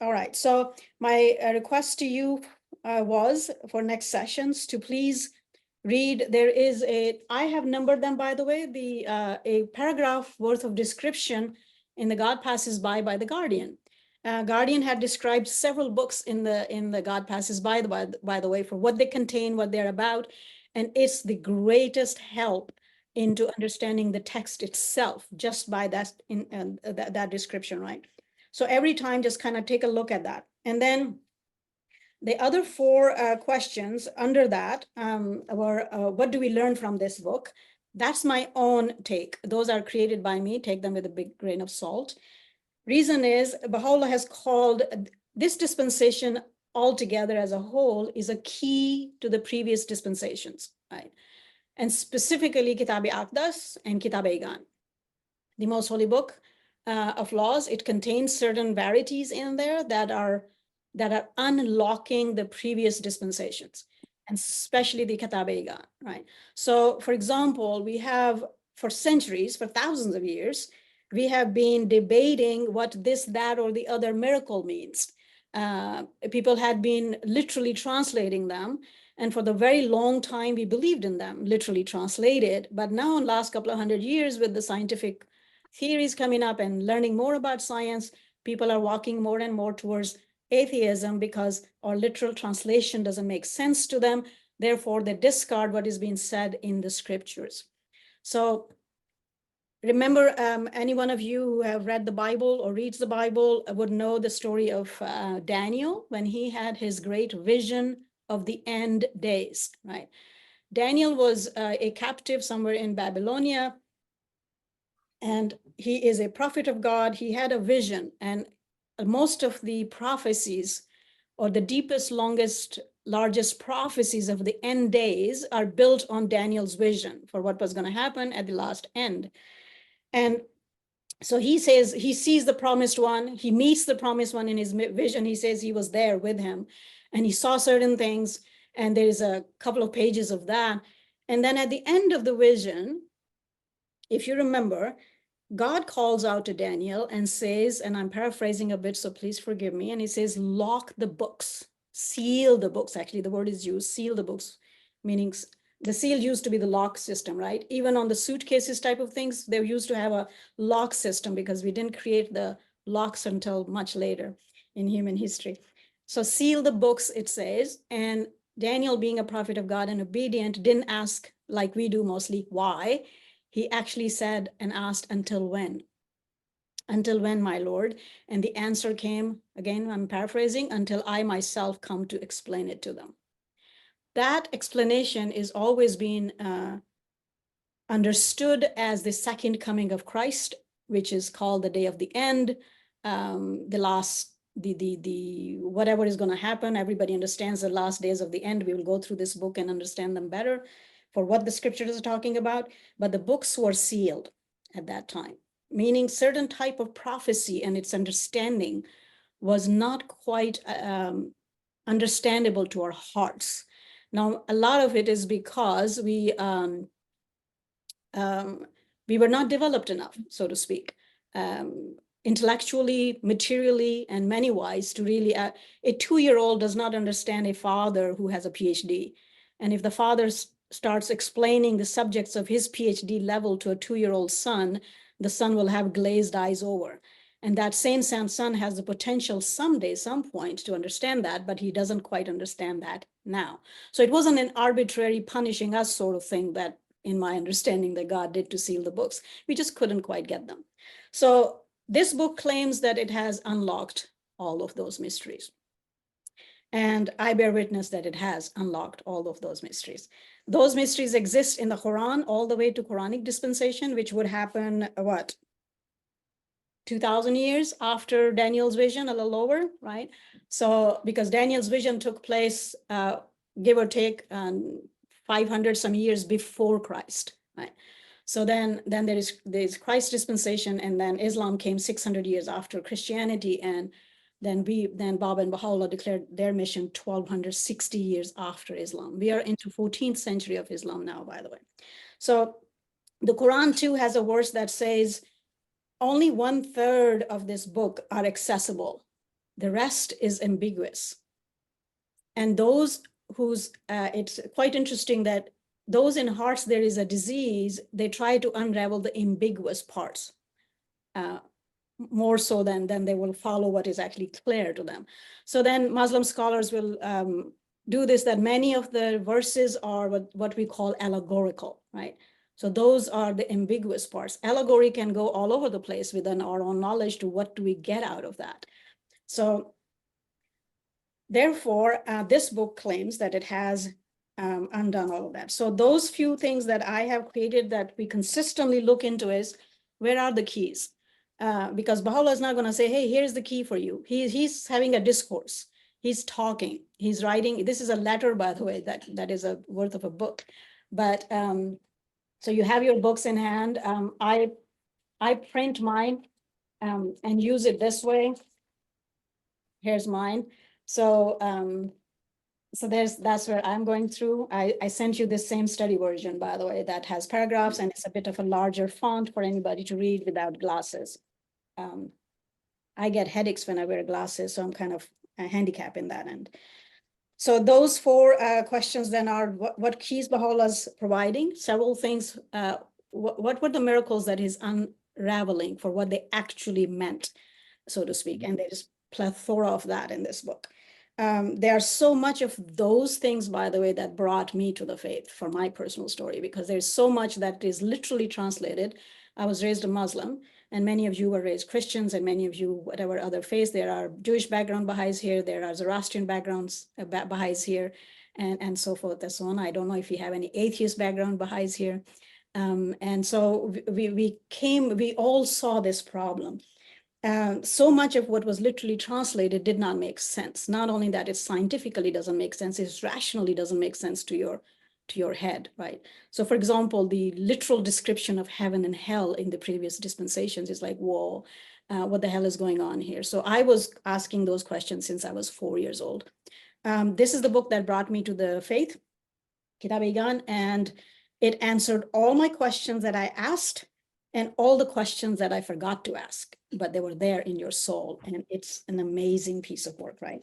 All right. So my request to you was for next sessions to please read. There is I have numbered them, by the way, a paragraph worth of description in the God Passes By the Guardian. Guardian had described several books in the God Passes By the way, for what they contain, what they're about, and it's the greatest help into understanding the text itself just by that description, right? So every time, just kind of take a look at that. And then the other four questions under that were, what do we learn from this book? That's my own take. Those are created by me. Take them with a big grain of salt. Reason is, Baha'u'llah has called this dispensation altogether as a whole is a key to the previous dispensations, right? And specifically Kitab-i-Aqdas and Kitab-i-Íqán, the most holy book of laws. It contains certain verities in there that are unlocking the previous dispensations, and especially the Kitab-i-Íqán, right? So, for example, we have for centuries, for thousands of years, we have been debating what this, that, or the other miracle means. People had been literally translating them, and for the very long time, we believed in them, literally translated. But now, in the last couple of 100 years, with the scientific theories coming up and learning more about science, people are walking more and more towards atheism because our literal translation doesn't make sense to them. Therefore, they discard what is being said in the scriptures. So remember, any one of you who have read the Bible or reads the Bible would know the story of Daniel when he had his great vision of the end days, right? Daniel was a captive somewhere in Babylonia, and he is a prophet of God. He had a vision, and most of the prophecies, or the deepest, longest, largest prophecies of the end days, are built on Daniel's vision for what was going to happen at the last end. And so he says he sees the promised one, he meets the promised one in his vision. He says he was there with him and he saw certain things, and there's a couple of pages of that. And then at the end of the vision, if you remember, God calls out to Daniel and says, and I'm paraphrasing a bit, so please forgive me, and he says, lock the books, seal the books. Actually, the word is used, seal the books, meaning the seal used to be the lock system, right? Even on the suitcases type of things, they used to have a lock system because we didn't create the locks until much later in human history. So seal the books, it says, and Daniel, being a prophet of God and obedient, didn't ask like we do mostly, why? He actually said and asked, until when? Until when, my Lord? And the answer came, again, I'm paraphrasing, until I myself come to explain it to them. That explanation is always being understood as the second coming of Christ, which is called the day of the end, the last, whatever is going to happen. Everybody understands the last days of the end. We will go through this book and understand them better for what the scriptures are talking about. But the books were sealed at that time, meaning certain type of prophecy and its understanding was not quite understandable to our hearts. Now, a lot of it is because we were not developed enough, so to speak, intellectually, materially, and many-wise to really, a 2-year-old does not understand a father who has a PhD. And if the father starts explaining the subjects of his PhD level to a 2-year-old son, the son will have glazed eyes over. And that same son has the potential someday, some point, to understand that, but he doesn't quite understand that now. So it wasn't an arbitrary punishing us sort of thing that, in my understanding, that God did to seal the books. We just couldn't quite get them. So this book claims that it has unlocked all of those mysteries. And I bear witness that it has unlocked all of those mysteries. Those mysteries exist in the Quran all the way to Quranic dispensation, which would happen, what, 2,000 years after Daniel's vision, a little over, right? So because Daniel's vision took place, give or take, 500 some years before Christ, right? So then there's Christ dispensation, and then Islam came 600 years after Christianity, and then Baba and Baha'u'llah declared their mission 1260 years after Islam. We are into 14th century of Islam now, by the way. So the Quran too has a verse that says only 1/3 of this book are accessible The rest is ambiguous. And those whose, it's quite interesting that those in hearts there is a disease, they try to unravel the ambiguous parts more so than they will follow what is actually clear to them. So then Muslim scholars will do this, that many of the verses are what we call allegorical, right? So those are the ambiguous parts. Allegory can go all over the place within our own knowledge to what do we get out of that. So therefore, this book claims that it has undone all of that. So those few things that I have created that we consistently look into is, where are the keys? Because Baha'u'llah is not going to say, hey, here's the key for you. He's having a discourse. He's talking. He's writing. This is a letter, by the way, that is a worth of a book. But so you have your books in hand. I print mine and use it this way. Here's mine. So that's where I'm going through. I sent you this same study version, by the way, that has paragraphs, and it's a bit of a larger font for anybody to read without glasses. I get headaches when I wear glasses, so I'm kind of a handicap in that end. So those four questions then are, what keys Baha'u'llah's providing? Several things. What were the miracles that he's unraveling for what they actually meant, so to speak? And there's plethora of that in this book. There are so much of those things, by the way, that brought me to the faith for my personal story, because there's so much that is literally translated. I was raised a Muslim, and many of you were raised Christians, and many of you, whatever other faiths. There are Jewish background Baha'is here, there are Zoroastrian backgrounds Baha'is here, and so forth and so on. I don't know if you have any atheist background Baha'is here. And so we all saw this problem. So much of what was literally translated did not make sense. Not only that, it scientifically doesn't make sense, it rationally doesn't make sense to your head, right? So for example, the literal description of heaven and hell in the previous dispensations is like, whoa, what the hell is going on here? So I was asking those questions since I was 4 years old. This is the book that brought me to the faith, Kitab Íqán, and it answered all my questions that I asked and all the questions that I forgot to ask, but they were there in your soul, and it's an amazing piece of work, right?